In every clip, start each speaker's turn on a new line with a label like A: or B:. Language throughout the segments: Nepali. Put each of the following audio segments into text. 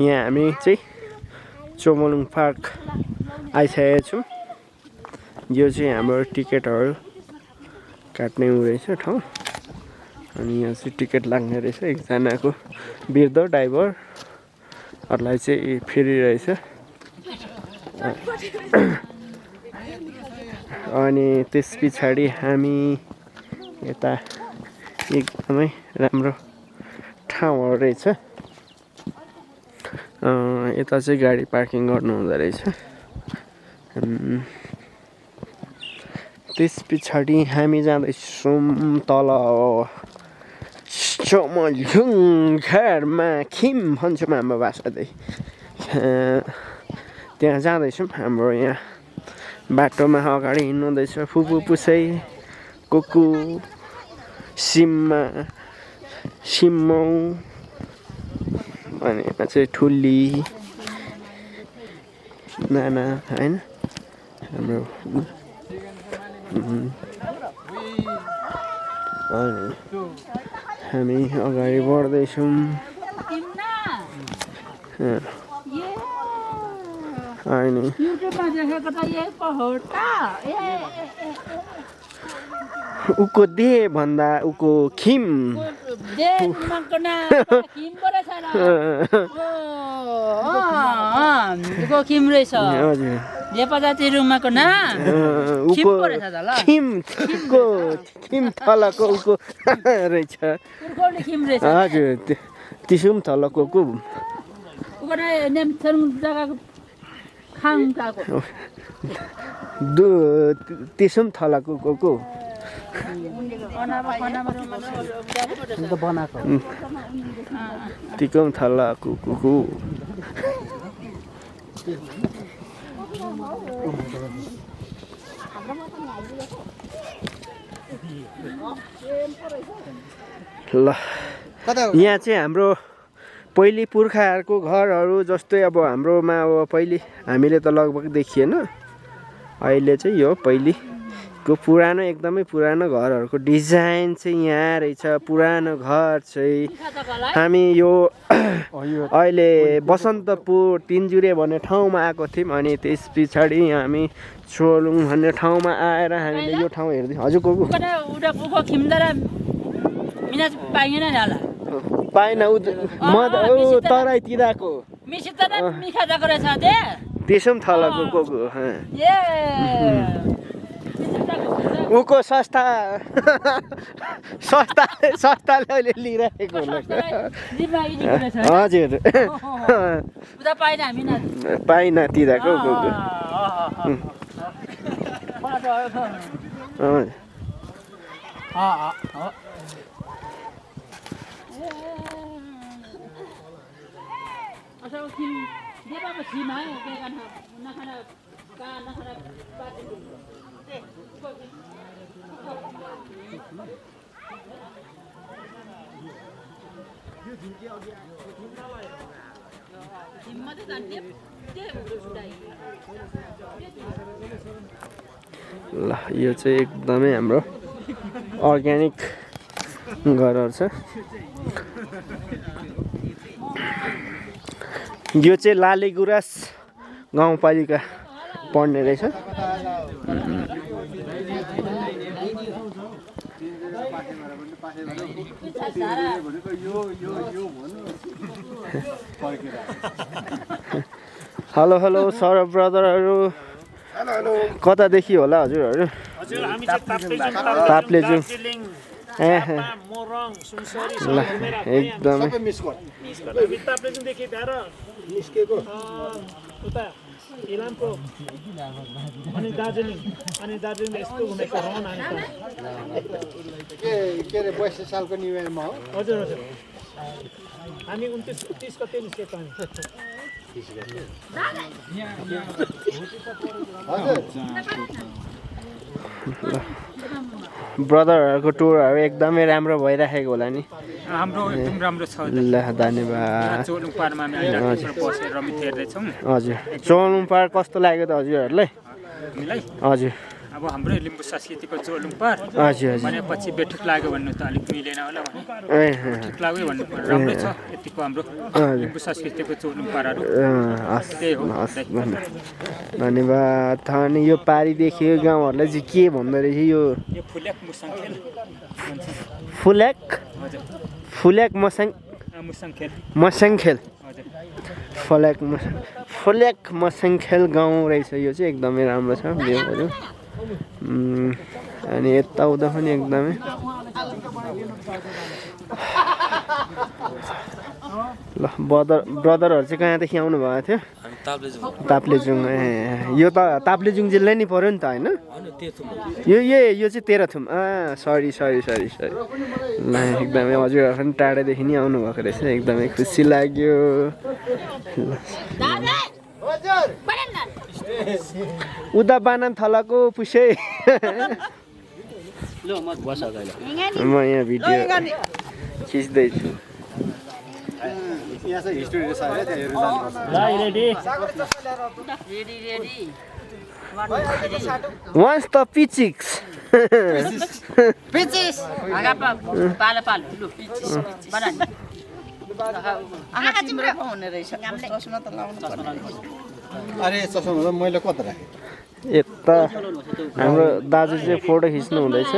A: यहाँ हामी चाहिँ चोमोलुङ पार्क आइसकेका छौँ। यो चाहिँ हाम्रो टिकटहरू काट्ने रहेछ ठाउँ। अनि यहाँ चाहिँ टिकट लाग्ने रहेछ। एकजनाको वृद्ध ड्राइभरहरूलाई चाहिँ फ्री रहेछ। अनि त्यस पछाडि हामी यता एकदमै राम्रो ठाउँहरू रहेछ। यता चाहिँ गाडी पार्किङ गर्नु हुँदो रहेछ। त्यस पछाडि हामी जाँदैछौँ तल चोमोलुङ घरमा खिम भन्छौँ हाम्रो भाषाले। त्यहाँ जाँदैछौँ। हाम्रो यहाँ बाटोमा अगाडि हिँड्नुहुँदैछ फुपू पुसै कुकु सिम्मा सिम्मौ अनि यहाँ चाहिँ ठुली नाना होइन हाम्रो। अनि हामी अगाडि बढ्दैछौँ। अनि उको दे भन्दा उको खिम
B: खिम रहेछ।
A: हजुर
B: नेपालजाति रुमाको ना
A: उको खिम थलको उको रहेछ।
B: खिम रहेछ
A: हजुर तिसुम थलको को तिसुम थलको को तिकम थलको कुकु। ल यहाँ चाहिँ हाम्रो पहिले पुर्खाहरूको घरहरू जस्तै अब हाम्रोमा अब पहिले हामीले त लगभग देखिएन। अहिले चाहिँ यो पहिलेको पुरानो एकदमै पुरानो घरहरूको डिजाइन चाहिँ यहाँ रहेछ। पुरानो घर चाहिँ हामी यो अहिले बसन्तपुर तिनजुरे भन्ने ठाउँमा आएको थियौँ। अनि त्यस पछाडि हामी चोलुङ भन्ने ठाउँमा आएर हामीले यो ठाउँ हेर्दै। हजुर को पाएन तराईतिरको त्यसो पनि थलको को उको सस्ताले लिइरहेको हजुर पाइन तिरको ल यो चाहिँ एकदमै हाम्रो अर्ग्यानिक घरहरू छ। यो चाहिँ लालीगुराँस गाउँपालिका पर्ने रहेछ। हेलो हेलो सर ब्रदरहरू कतादेखि होला हजुरहरू? ताप्लेजुङ ल एकदमै
C: अनि दार्जिलिङ यस्तो घुमेको रहन
D: के रे 82 सालको न्यू इयरमा हो।
C: हजुर हजुर हामी 29 गते निस्केको हामी।
A: ब्रदरहरूको टुरहरू एकदमै राम्रो भइराखेको होला नि?
E: हाम्रो एकदम राम्रो छ।
A: ल धन्यवाद।
E: चोलुङ पार्कमा हामी अहिले बसेर रमित हेर्दै छौँ।
A: हजुर चोलुङ पार्क कस्तो लाग्यो त हजुरहरूलाई?
E: हामीलाई
A: हजुर
E: अब हाम्रो लिम्बू संस्कृतिको जोलुम्पर
A: हजुर हजुर
E: भनेपछि बेठिक लाग्यो भन्नु त अलिक मिलेन होला भने ठिक लाग्यो भन्नु राम्रो छ यतिको हाम्रो लिम्बू संस्कृतिको जोलुम्परहरू त्यही हो
A: धन्यवाद अनि यो पारी देखियो गाउँहरूलाई चाहिँ के भन्दो रहेछ यो
E: फुल्याक मुसङखेल
A: फुल्याक मसङखेल फुल्याक मसङखेल गाउँ रहेछ यो चाहिँ एकदमै राम्रो छ भ्यूहरू अनि यताउता पनि एकदमै ल ब्रदरहरू चाहिँ कहाँदेखि आउनु भएको थियो ताप्लेजुङ यो त ताप्लेजुङ जिल्लै नै पर्यो नि त होइन यो चाहिँ तेह्रथुम सरी ल एकदमै हजुरहरू पनि टाढादेखि नै आउनुभएको रहेछ एकदमै खुसी लाग्यो उदा बानन थलाको पुसै म यहाँ भिडियो खिच्दैछु
D: यहाँ चाहिँ हिस्ट्री रहेछ है त्यहाँ हेर्नु जानुपर्छ
A: Once the pichiks.
B: Pichis. Agapa pala lu pichis. Banan.
F: आँखा तिम्रो पो हुने रहेछ चस्मा त लाउनु पर्ने
D: अरे चस्मा मैले कता राखेँ
A: यता हाम्रो दाजु चाहिँ फोटो खिच्नु हुँदैछ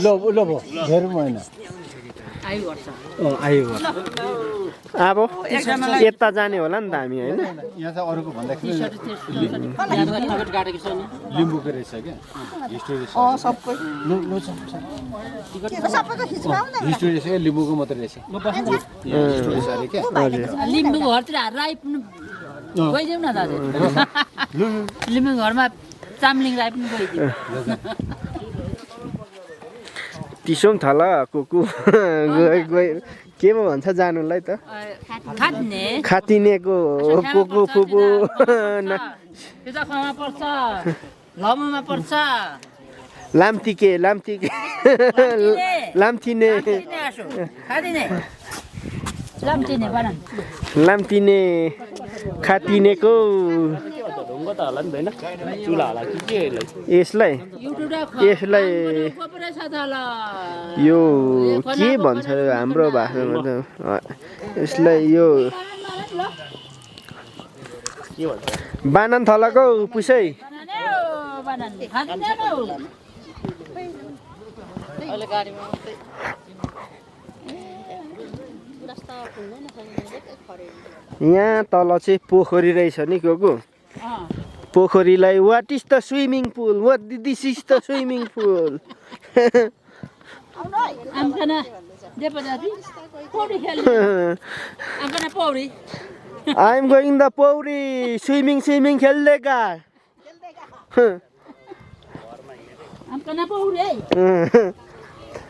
D: ल हेरौँ होइन
A: आयो अब यता जाने होला नि त हामी होइन
D: यहाँ चाहिँ अरूको भन्दाखेरि लिम्बूको रहेछ क्या हिस्ट्री रहेछ
F: सबै सबैको खिच्नु आउँदैन
D: हिस्ट्री रहेछ क्या लिम्बूको मात्रै रहेछ हिस्ट्री रहेछ अरे क्या
B: लिम्बू घरतिर राई पनि गइदेऊ न दाजु लिम्बू घरमा चामलिङ राई पनि गइदेऊ
A: टिसोङ थला कुकु के पो भन्छ जानुलाई त खातिनेको कुकु फुपु
B: खामा पर्छ लमुमा पर्छ
A: लाम्तिके लाम्तिने खातिनेको यसलाई यो के भन्छ हाम्रो भाषामा त यसलाई यो बानन थलाको पुसै यहाँ तल चाहिँ पोखरी रहेछ नि कोको पोखरीलाई what is the swimming pool what this is the swimming pool I am going the पौडी स्विमिङ खेल्दैका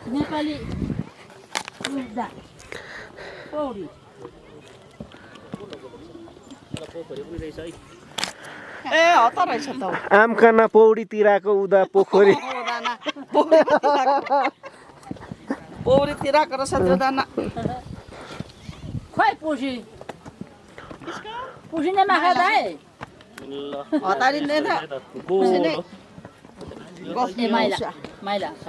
B: नेपाली पौडी
F: ए हता रहेछ त
A: आमकाना पौडीतिरको उदा पोखरी
F: पौडीतिरको रहेछ त्यो दाना
B: खोइ पुसी नै माखा दाइ
F: हतारिँदैन
B: माइला छ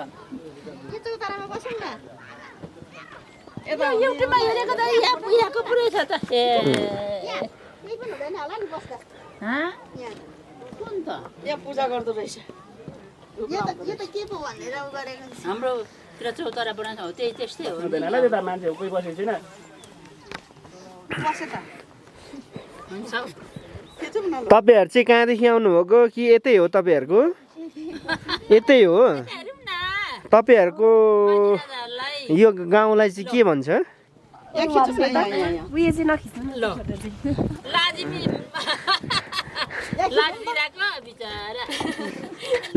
B: एउटैमा हेरेको त यहाँको पुरै छ त कुन त
F: यहाँ पूजा गर्दो रहेछ
B: हाम्रोतिर चौतारा बनाएको हो त्यही त्यस्तै हो
A: तपाईँहरू चाहिँ कहाँदेखि आउनुभएको कि यतै हो तपाईँहरूको यतै हो तपाईँहरूको यो गाउँलाई चाहिँ के भन्छ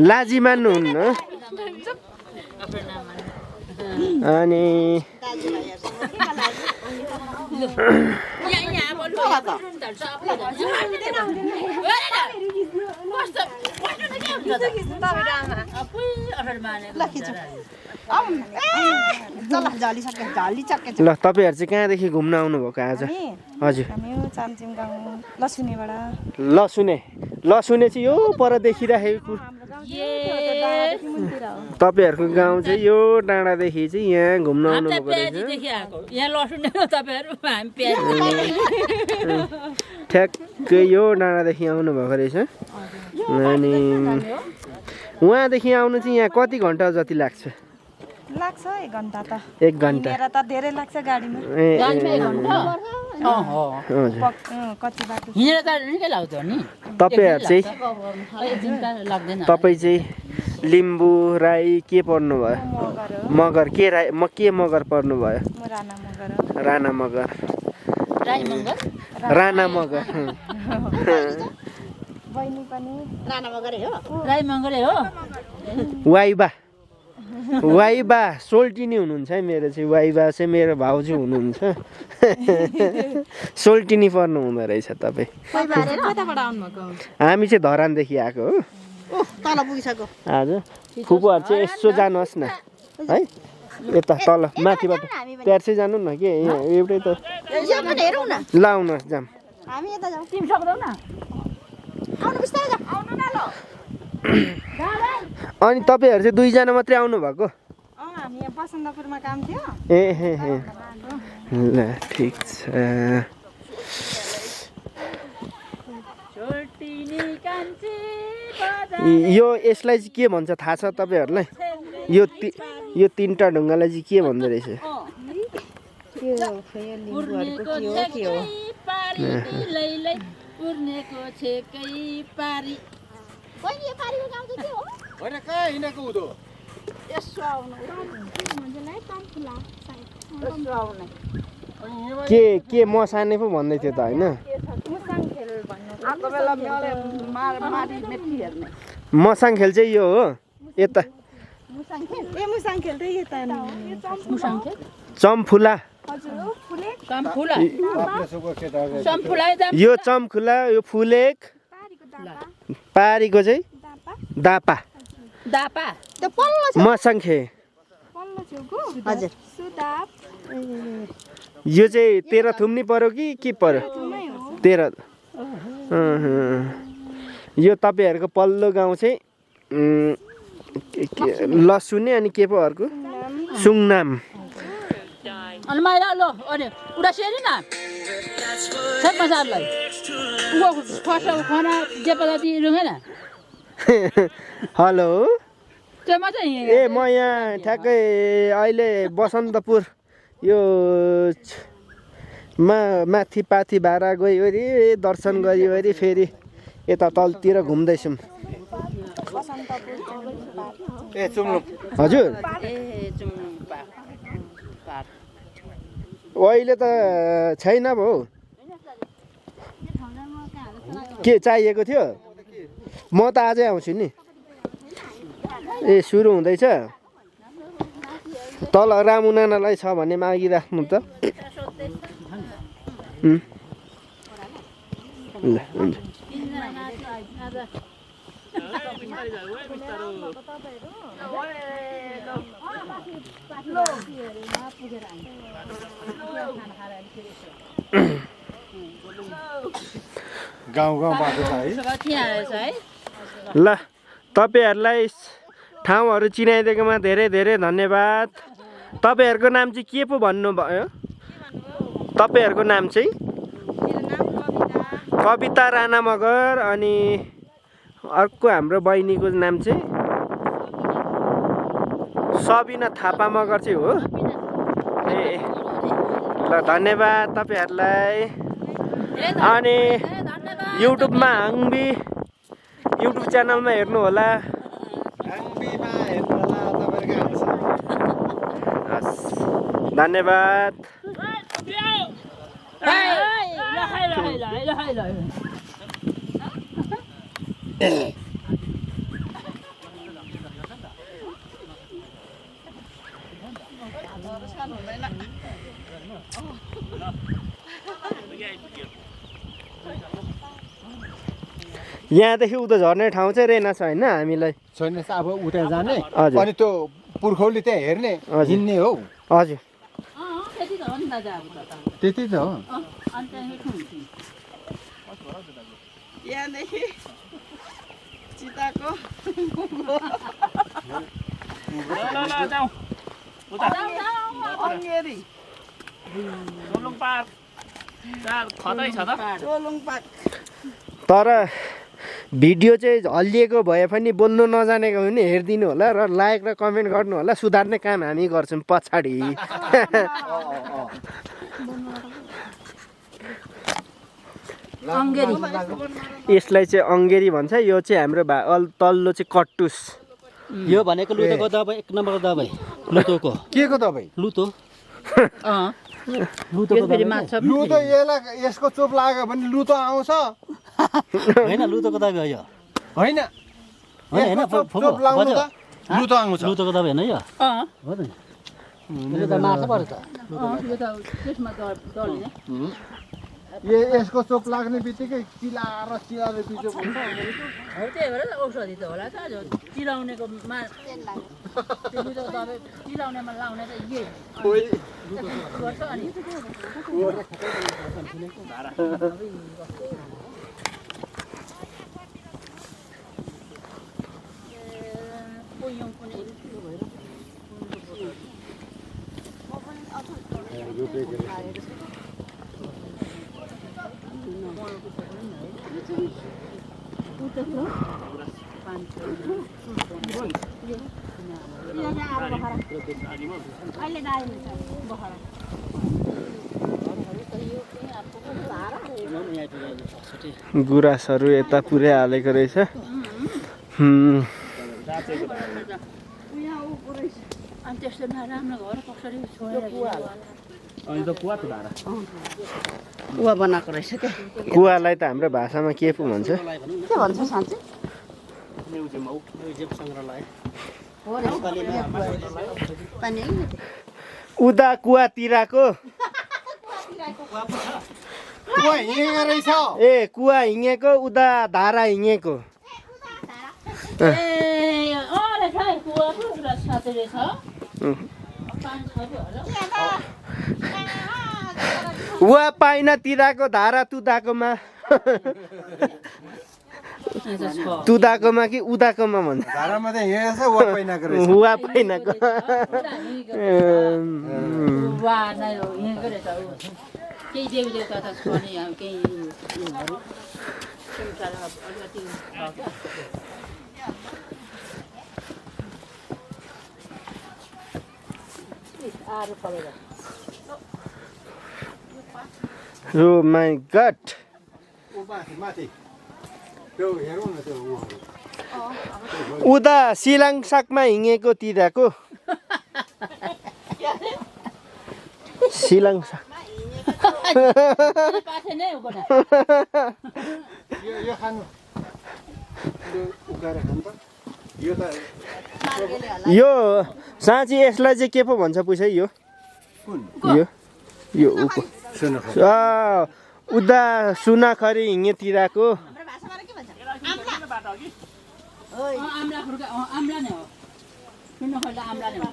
A: लाजी मान्नुहुन्न अनि
B: हुन्छ त अपुइ अफर माने
F: ल खिचौँ आउनु चल झलिसक्यो
A: ल तपाईँहरू चाहिँ कहाँदेखि घुम्न आउनुभएको आज हजुर
F: हामी चामचिङ गाउँ लसुनेबाट
A: लसुने चाहिँ यो पर देखिराखेको तपाईँहरूको गाउँ चाहिँ यो डाँडादेखि चाहिँ यहाँ घुम्न आउनुभएको रहेछ
B: यहाँ लसुने तपाईँहरू हामी प्याज
A: ठ्याक्कै यो डाँडादेखि आउनुभएको रहेछ अनि उहाँदेखि आउनु चाहिँ यहाँ कति घन्टा जति लाग्छ
F: 1 घन्टा त
A: 1 घन्टा
F: हिँडेर त धेरै लाग्छ गाडीमा कति बाटो
B: हिँडेर त निकै लाग्छ नि
A: तपाईँहरू चाहिँ
B: लाग्दैन
A: तपाईँ चाहिँ लिम्बू राई के पर्नुभयो मगर के राई के मगर पर्नुभयो राणा मगर
F: बहिनी पनि
B: राई मगरै हो
A: वाइबा सोल्टिनी हुनुहुन्छ है मेरो चाहिँ वाइबा चाहिँ मेरो भाउजू हुनुहुन्छ सोल्टिनी पर्नु हुँदो रहेछ तपाईँ
F: कताबाट आउनुभएको
A: हामी चाहिँ धरानदेखि आएको हो
F: तल पुगिसक्यो
A: आज फुपूहरू चाहिँ यसो जानुहोस् न है यता तल माथिबाट त्यार्सै जानु न के यहाँ एउटै त ल आउनुहोस् जाम
F: हामी यता जाउँ
B: तिमी सक्दैनौ न
F: आउनु बिस्तारै जाऊ आउनु न ल
A: अनि तपाईँहरू चाहिँ 2 जना मात्रै आउनु भएको
F: हामी यहाँ बसन्तपुरमा काम थियो
A: ए ल ठिक छ यो यसलाई चाहिँ के भन्छ थाहा छ तपाईँहरूलाई यो 3टा ढुङ्गालाई चाहिँ के भन्दो रहेछ के मसाने पो भन्दै थियो त होइन मसाङ खेल चाहिँ यो हो यता चम्फुला यो चम्फुला यो फुलेक पारीको चाहिँ दापा मसाङखे
F: हजुर
A: यो चाहिँ 13 थुम्नी पर्यो कि के पर्यो 13 यो तपाईँहरूको पल्लो गाउँ चाहिँ लसुने अनि के पो अर्को सुङनाम
B: अनि माइला लो अनि उडा सेरी न सब मसालाई वो फसा खाना जे पदाति रुँगेन
A: हेलो
B: त्यो मात्रै
A: ए म यहाँ ठ्याक्कै अहिले बसन्तपुर यो माथि पाथी भाडा गइवरी दर्शन गरिवरी फेरि यता तलतिर घुम्दैछौँ हजुर अहिले त छैन भो के चाहिएको थियो म त आजै आउँछु नि ए सुरु हुँदैछ तल रामु नानालाई छ भने मागिराख्नु त ल हुन्छ
D: गाउँ बाटो छ
B: है
A: ल तपाईँहरूलाई ठाउँहरू चिनाइदिएकोमा धेरै धेरै धन्यवाद तपाईँहरूको नाम चाहिँ के पो भन्नुभयो तपाईँहरूको नाम चाहिँ कविता राणा मगर अनि अर्को हाम्रो बहिनीको नाम चाहिँ सबिना थापा मगर चाहिँ हो ए ल धन्यवाद तपाईँहरूलाई अनि युट्युबमा हाङबी युट्युब च्यानलमा हेर्नु होला धन्यवाद यहाँदेखि उता झर्ने ठाउँ चाहिँ रेना छ होइन हामीलाई
D: छैन अब उता जाने
A: हजुर।
D: अनि त्यो पुर्खौली त्यहाँ हेर्ने
A: हजुर।
D: हिँड्ने हो
A: हजुर
B: त्यति त हो नि दाजु अब त
D: त्यति त हो
B: अनि त्यहाँदेखि हुन्थ्यो
F: यहाँदेखि चिताको
C: जाउँ उता
F: अङ्गेरी
C: सोलुङ पार्क खतै छ त
F: चोलुङ पार्क
A: तर भिडियो चाहिँ हल्लिएको भए पनि बोल्नु नजानेको भने हेरिदिनु होला र लाइक र कमेन्ट गर्नु होला सुधार्ने काम हामी गर्छौँ पछाडि
B: अङ्गेरी
A: यसलाई चाहिँ अङ्गेरी भन्छ यो चाहिँ हाम्रो तल्लो चाहिँ कट्टुस
G: यो भनेको लुतोको दबाई 1 नम्बरको दबाई लुतोको
D: के को दबाई
G: लुतो
B: लुतो फेरि माछा
D: लुतो यसको चोप लाग्यो भने लुतो आउँछ
G: हैन लुतोको दबाई हो यो
D: होइन
G: हैन
D: यसको चोप लाउनु त लुतो आउँछ
G: लुतोको दबाई हैन यो हो त यो त माछा पर्छ त
B: यो त त्यसमा दल्ने
D: यसको चोप लाग्ने बित्तिकै चिलाएर पिचो
B: हो त्यही भएर औषधि त होला त चिलाउनेको मा त्यो लुतो दबाई चिलाउनेमा लाउने त यही गर्छ अनि
A: गुराँसहरू यता पुरै हालेको रहेछ
B: अनि त्यस्तो नराम्रो घर कसरी छोडेर
C: अनि त कुवा त धारा
F: कुवा बनाएको रहेछ क्या
A: कुवालाई त हाम्रो भाषामा के पो भन्छ
F: के भन्छ साँच्चै
G: म्युजियम सङ्ग्रहालय
F: हो रहेछ पानी
A: उदा कुवातिरको
D: कुवा हिँडेको रहेछ
A: ए कुवा हिँडेको उदा धारा हिँडेको
B: ए रहेछ है कुवा पो पुरा साथै रहेछ पानी छ पो होला
A: वा पाइन तिराको धारा तुदाकोमा तुदाकोमा कि उदाकोमा भन्छ
D: धारामा त हिँडेछ वा पहिनाको रहेछ
A: वा पाइनको
B: वा नै हो हिँडेको रहेछ केही देवी देवता त छ नि केही उयोहरू अलिकति छ क्या आएर फलेर
A: Oh my god.
D: माथि त्यो हेरौँ न त्यो
A: उदा सिलाङ साकमा हिँडेको तिराको सिलाङ साक
B: पाथे नै हो कोना
D: यो खानु यो उकाएर खानु त यो त
A: यो साँच्ची यसलाई चाहिँ के पो भन्छ पुछै यो यो उको उदा सुनाखरी हिँडेतिरको
B: आम्ला फुर्का आम्ला नै हो सुन्न खोल्दा आम्ला नै हो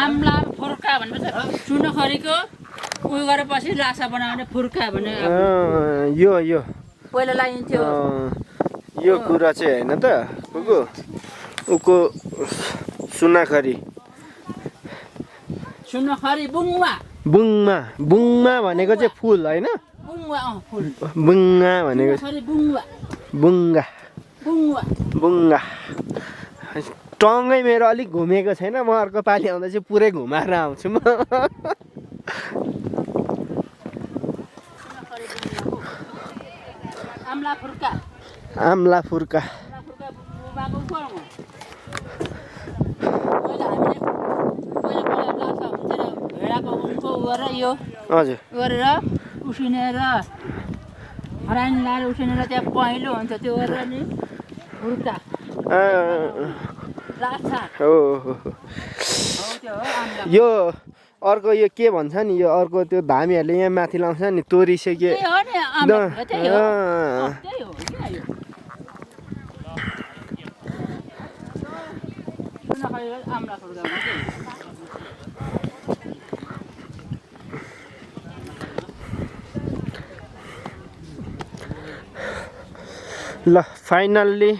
B: आम्ला फुर्का भनेपछि सुन्न खरीको उयो गरेपछि लासा बनाउने फुर्का भने
A: यो यो
B: पहिला लाइन्थ्यो
A: यो कुरा चाहिँ होइन त उको सुनाखरी
B: सुन्न खरी बुङ्वा
A: बुङमा भनेको चाहिँ फुल होइन
B: बुङ्वा फुल
A: बुङ्गा भनेको
B: खरी बुङ्वा
A: बुङ्गा
B: बुङ्वा
A: बुङ्गा टङ्गै मेरो अलिक घुमेको छैन म अर्को पालि आउँदा चाहिँ पुरै घुमाएर आउँछु म
B: आम्ला फुर्का
A: आम्ला फुर्का
B: भेडाको उनको गरेर यो
A: हजुर
B: गरेर उसिनेर हरानी लाएर उसिनेर त्यहाँ पहेँलो हुन्छ त्यो गरेर नि फुर्का लाछा
A: हो
B: त्यो हो आम्ला
A: यो अर्को यो के भन्छ नि यो अर्को त्यो धामीहरूले यहाँ माथि लाउँछ नि तोरिसे के
B: त्यही हो नि आम्लाको त्यही हो त्यही हो किन यो आम्लाको रुखमा चाहिँ
A: ल फाइनल्ली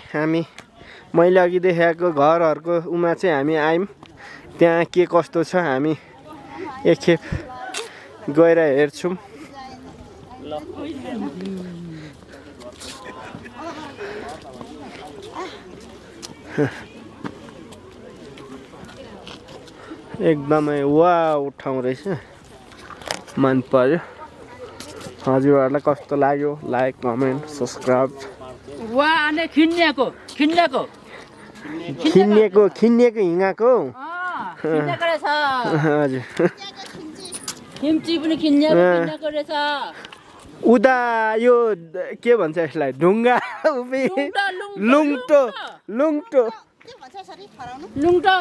A: मैले अघि देखाएको घरहरूको उमा चाहिँ हामी आयौँ त्यहाँ के कस्तो छ हामी एकखेप गएर हेर्छौँ एकदमै वाउ ठाउँ रहेछ मन पर्यो हजुरहरूलाई कस्तो लाग्यो लाइक कमेन्ट सब्सक्राइब
B: वा अनि खिन्नेको
A: खिन्नेको हिँगाको
B: खिन्नेको रहेछ
A: हजुर
B: खिम्ची पनि खिन्नेको रहेछ
A: उदा यो के भन्छ यसलाई ढुङ्गा उभि लुङटो लुङटो
B: लुङटो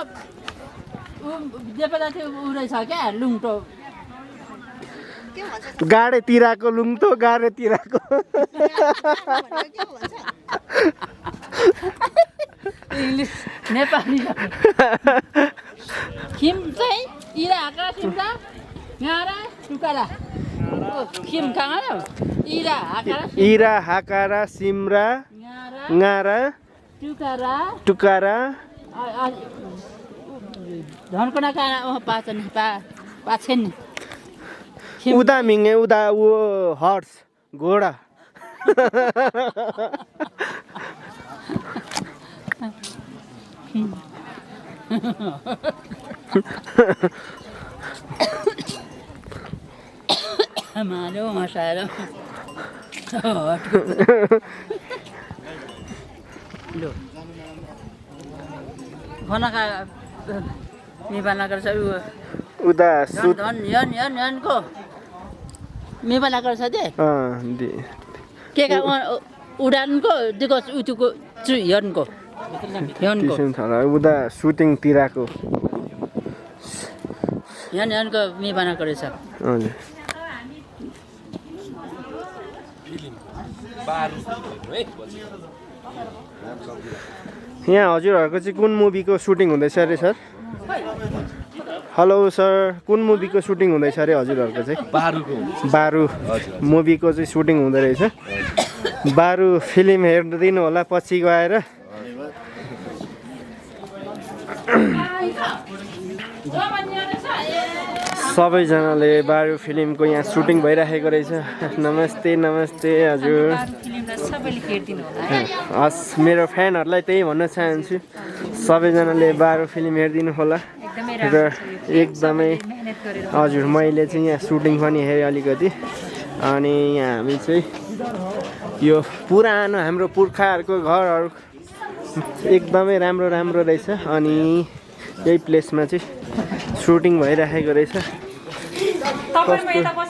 B: देवता थियो उ रहेछ क्या लुङटो
A: गाडे तिराको लुङटो गाडे तिराको
B: इङ्ग्लिस नेपाली खिम चाहिँ इरा हाका सिम्रा गारा टुकारा खिम कहाँ
A: इरा हाकारा सिम्रा गारा टुकारा
B: धनकुना काना पाछन् पाछन्
A: उदा मिङ्गे उदा वो हर्स घोडा
B: मालो मसालो लो खाना खा मेवाला गर्छ
A: उदा
B: धन यनको मेवाला गर्छ दे के का उडानको दिको उतुको यनको
A: उदा सुटिङ तिराको
B: यनको मेवाला गरेछ
A: हजुर यहाँ हजुरहरूको चाहिँ कुन मुभीको सुटिङ हुँदैछ अरे सर हेलो सर कुन मुभीको सुटिङ हुँदैछ अरे हजुरहरूको चाहिँ बारु मुभीको चाहिँ सुटिङ हुँदो रहेछ बारु फिल्म हेरिदिनु होला पछि गएर सबैजनाले बारु फिल्मको यहाँ सुटिङ भइराखेको रहेछ नमस्ते नमस्ते हजुर हस् मेरो फ्यानहरूलाई त्यही भन्न चाहन्छु सबैजनाले बारु फिल्म हेरिदिनु होला र एकदमै हजुर मैले चाहिँ यहाँ सुटिङ पनि हेरेँ अलिकति अनि यहाँ हामी चाहिँ यो पुरानो हाम्रो पुर्खाहरूको घरहरू एकदमै राम्रो राम्रो रहेछ अनि यही प्लेसमा चाहिँ सुटिङ भइराखेको रहेछ कस्तो